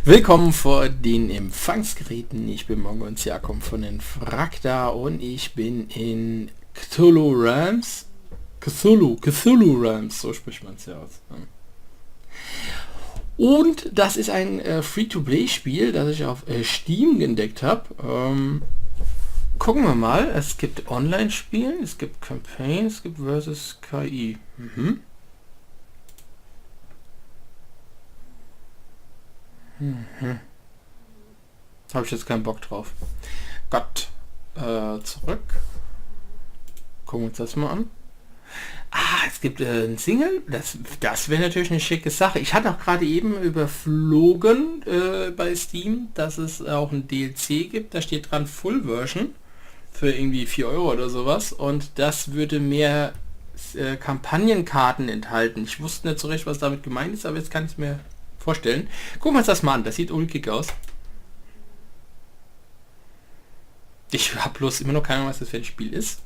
Willkommen vor den Empfangsgeräten. Ich bin Mongo Jakob von den Frakta und ich bin in Cthulhu Realms. Cthulhu Realms, so spricht man es ja aus. Und das ist ein Free-to-Play Spiel, das ich auf Steam entdeckt habe. Gucken wir mal. Es gibt Online-Spielen, es gibt Campaign, es gibt versus KI. Habe ich jetzt keinen Bock drauf. Gott. Zurück. Gucken wir uns das mal an. Es gibt ein Single. Das wäre natürlich eine schicke Sache. Ich hatte auch gerade eben überflogen bei Steam, dass es auch ein DLC gibt. Da steht dran Vollversion für irgendwie 4 Euro oder sowas. Und das würde mehr Kampagnenkarten enthalten. Ich wusste nicht so recht, was damit gemeint ist, aber jetzt kann ich es mir vorstellen. Gucken wir uns das mal an. Das sieht ulkig aus. Ich habe bloß immer noch keine Ahnung, was das für ein Spiel ist.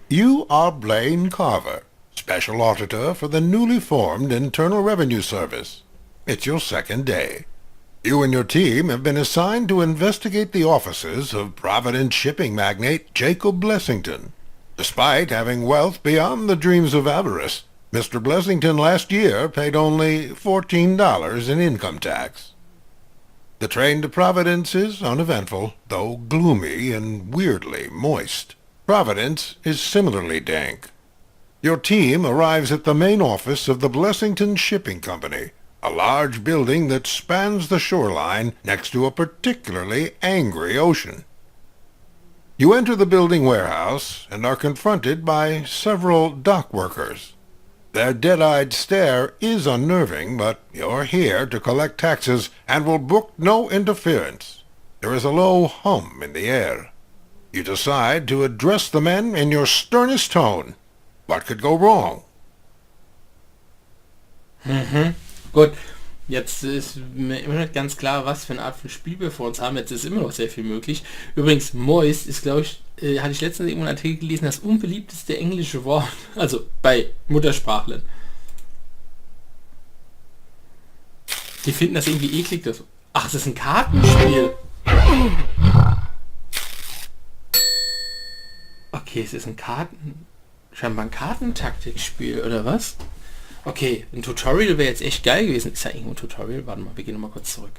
You are Blaine Carver, Special Auditor for the newly formed Internal Revenue Service. It's your second day. You and your team have been assigned to investigate the offices of Providence shipping magnate Jacob Blessington. Despite having wealth beyond the dreams of avarice, Mr. Blessington last year paid only $14 in income tax. The train to Providence is uneventful, though gloomy and weirdly moist. Providence is similarly dank. Your team arrives at the main office of the Blessington Shipping Company, a large building that spans the shoreline next to a particularly angry ocean. You enter the building warehouse and are confronted by several dock workers. Their dead-eyed stare is unnerving, but you're here to collect taxes and will brook no interference. There is a low hum in the air. You decide to address the men in your sternest tone. What could go wrong? Gut. Jetzt ist mir immer nicht ganz klar, was für eine Art von Spiel wir vor uns haben. Jetzt ist immer noch sehr viel möglich. Übrigens, moist ist, glaube ich, hatte ich letztens irgendwo einen Artikel gelesen, das unbeliebteste englische Wort. Also bei Muttersprachlern. Die finden das irgendwie eklig. Das. Ach, es ist ein Kartenspiel. Okay, es ist scheinbar ein Kartentaktikspiel, oder was? Okay, ein Tutorial wäre jetzt echt geil gewesen. Ist ja irgendwo ein Tutorial? Warte mal, wir gehen nochmal kurz zurück.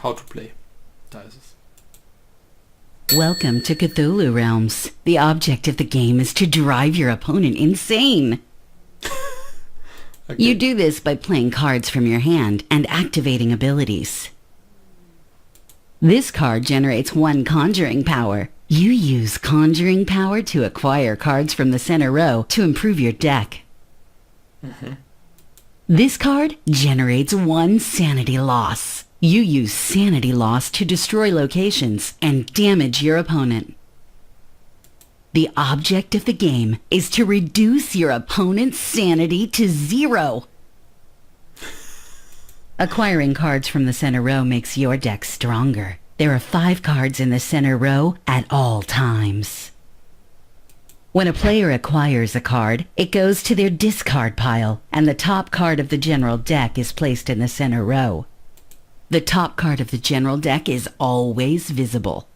How to play. Da ist es. Welcome to Cthulhu Realms. The object of the game is to drive your opponent insane. Okay. You do this by playing cards from your hand and activating abilities. This card generates 1 conjuring power. You use conjuring power to acquire cards from the center row to improve your deck. This card generates 1 sanity loss. You use sanity loss to destroy locations and damage your opponent. The object of the game is to reduce your opponent's sanity to 0. Acquiring cards from the center row makes your deck stronger. There are 5 cards in the center row at all times. When a player acquires a card, it goes to their discard pile, and the top card of the general deck is placed in the center row. The top card of the general deck is always visible.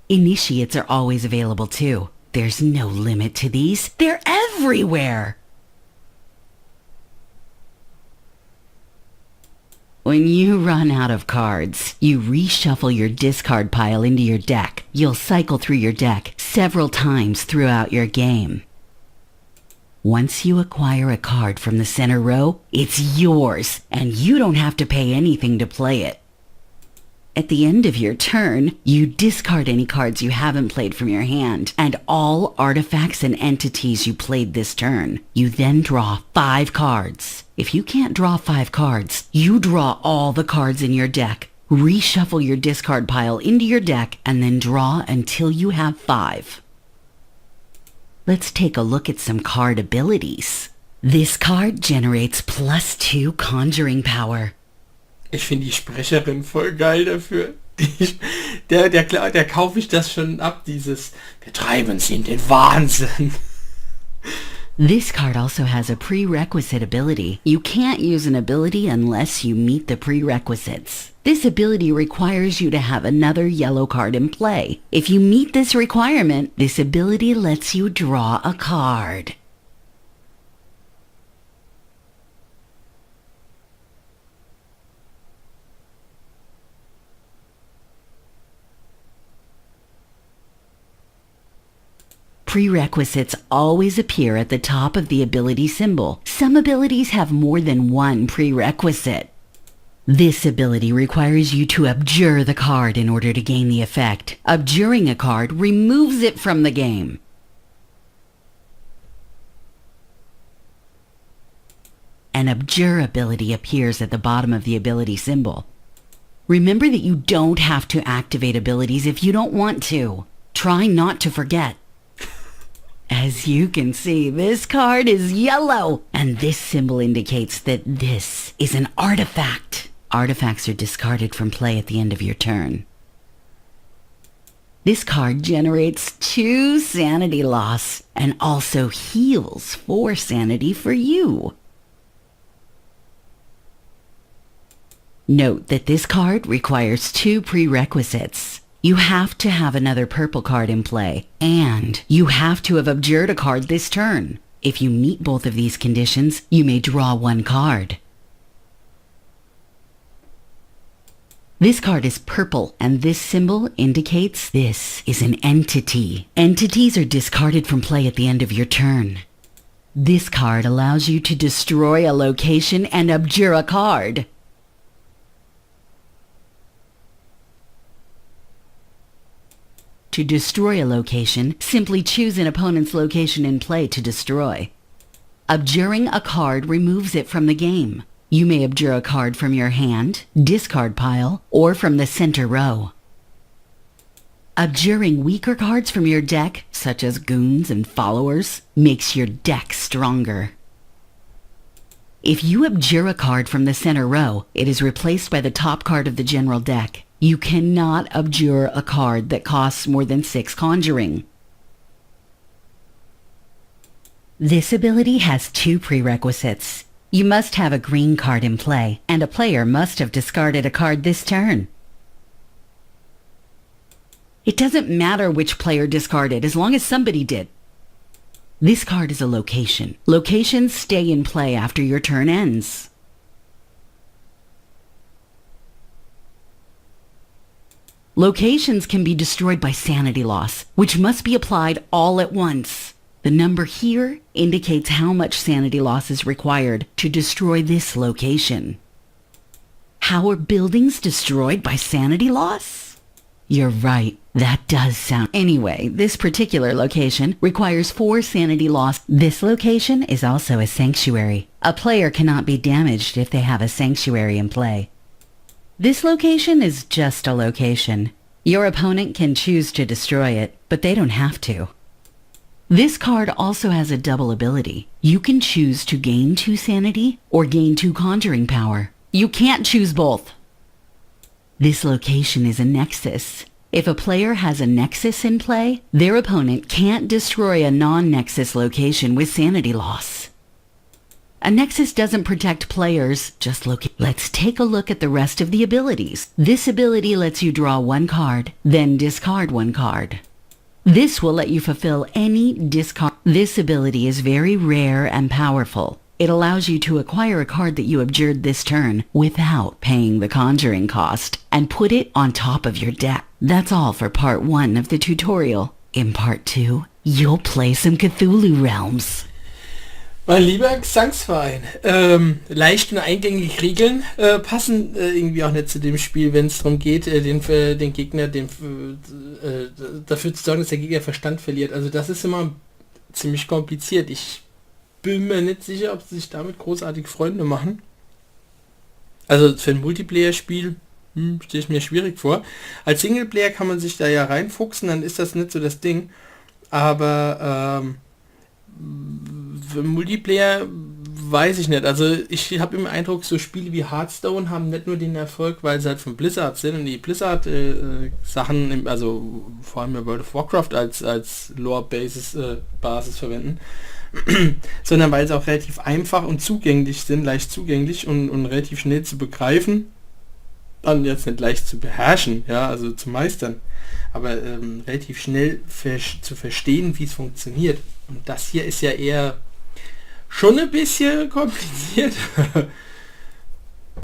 Initiates are always available too. There's no limit to these. They're everywhere! When you run out of cards, you reshuffle your discard pile into your deck. You'll cycle through your deck several times throughout your game. Once you acquire a card from the center row, it's yours, and you don't have to pay anything to play it. At the end of your turn, you discard any cards you haven't played from your hand, and all artifacts and entities you played this turn. You then draw 5 cards. If you can't draw 5 cards, you draw all the cards in your deck, reshuffle your discard pile into your deck, and then draw until you have 5. Let's take a look at some card abilities. This card generates +2 conjuring power. Ich finde die Sprecherin voll geil dafür. Der kaufe ich das schon ab, dieses wir treiben sie in den Wahnsinn. This card also has a prerequisite ability. You can't use an ability unless you meet the prerequisites. This ability requires you to have another yellow card in play. If you meet this requirement, this ability lets you draw a card. Prerequisites always appear at the top of the ability symbol. Some abilities have more than one prerequisite. This ability requires you to abjure the card in order to gain the effect. Abjuring a card removes it from the game. An abjure ability appears at the bottom of the ability symbol. Remember that you don't have to activate abilities if you don't want to. Try not to forget. As you can see, this card is yellow, and this symbol indicates that this is an artifact. Artifacts are discarded from play at the end of your turn. This card generates 2 sanity loss and also heals 4 sanity for you. Note that this card requires 2 prerequisites. You have to have another purple card in play, and you have to have abjured a card this turn. If you meet both of these conditions, you may draw 1 card. This card is purple, and this symbol indicates this is an entity. Entities are discarded from play at the end of your turn. This card allows you to destroy a location and abjure a card. To destroy a location, simply choose an opponent's location in play to destroy. Abjuring a card removes it from the game. You may abjure a card from your hand, discard pile, or from the center row. Abjuring weaker cards from your deck, such as goons and followers, makes your deck stronger. If you abjure a card from the center row, it is replaced by the top card of the general deck. You cannot abjure a card that costs more than 6 conjuring. This ability has 2 prerequisites. You must have a green card in play, and a player must have discarded a card this turn. It doesn't matter which player discarded, as long as somebody did. This card is a location. Locations stay in play after your turn ends. Locations can be destroyed by sanity loss, which must be applied all at once. The number here indicates how much sanity loss is required to destroy this location. How are buildings destroyed by sanity loss? You're right, that does sound... Anyway, this particular location requires 4 sanity loss. This location is also a sanctuary. A player cannot be damaged if they have a sanctuary in play. This location is just a location. Your opponent can choose to destroy it, but they don't have to. This card also has a double ability. You can choose to gain 2 sanity or gain 2 conjuring power. You can't choose both. This location is a nexus. If a player has a nexus in play, their opponent can't destroy a non-nexus location with sanity loss. A nexus doesn't protect players, just Let's take a look at the rest of the abilities. This ability lets you draw 1 card, then discard 1 card. This will let you fulfill any discard. This ability is very rare and powerful. It allows you to acquire a card that you abjured this turn without paying the conjuring cost and put it on top of your deck. That's all for part 1 of the tutorial. In part 2, you'll play some Cthulhu Realms. Mein lieber Gesangsverein, leicht und eingängig Regeln passen irgendwie auch nicht zu dem Spiel, wenn es darum geht, den Gegner dafür zu sorgen, dass der Gegner Verstand verliert. Also das ist immer ziemlich kompliziert. Ich bin mir nicht sicher, ob sie sich damit großartig Freunde machen. Also für ein Multiplayer-Spiel stelle ich mir schwierig vor. Als Singleplayer kann man sich da ja reinfuchsen, dann ist das nicht so das Ding. Aber für Multiplayer weiß ich nicht. Also ich habe immer den Eindruck, so Spiele wie Hearthstone haben nicht nur den Erfolg, weil sie halt von Blizzard sind und die Blizzard Sachen, also vor allem World of Warcraft als Lore-Basis Basis verwenden, sondern weil sie auch relativ einfach und zugänglich sind, leicht zugänglich und relativ schnell zu begreifen. Dann jetzt nicht leicht zu beherrschen, ja, also zu meistern, aber relativ schnell zu verstehen, wie es funktioniert. Und das hier ist ja eher schon ein bisschen kompliziert.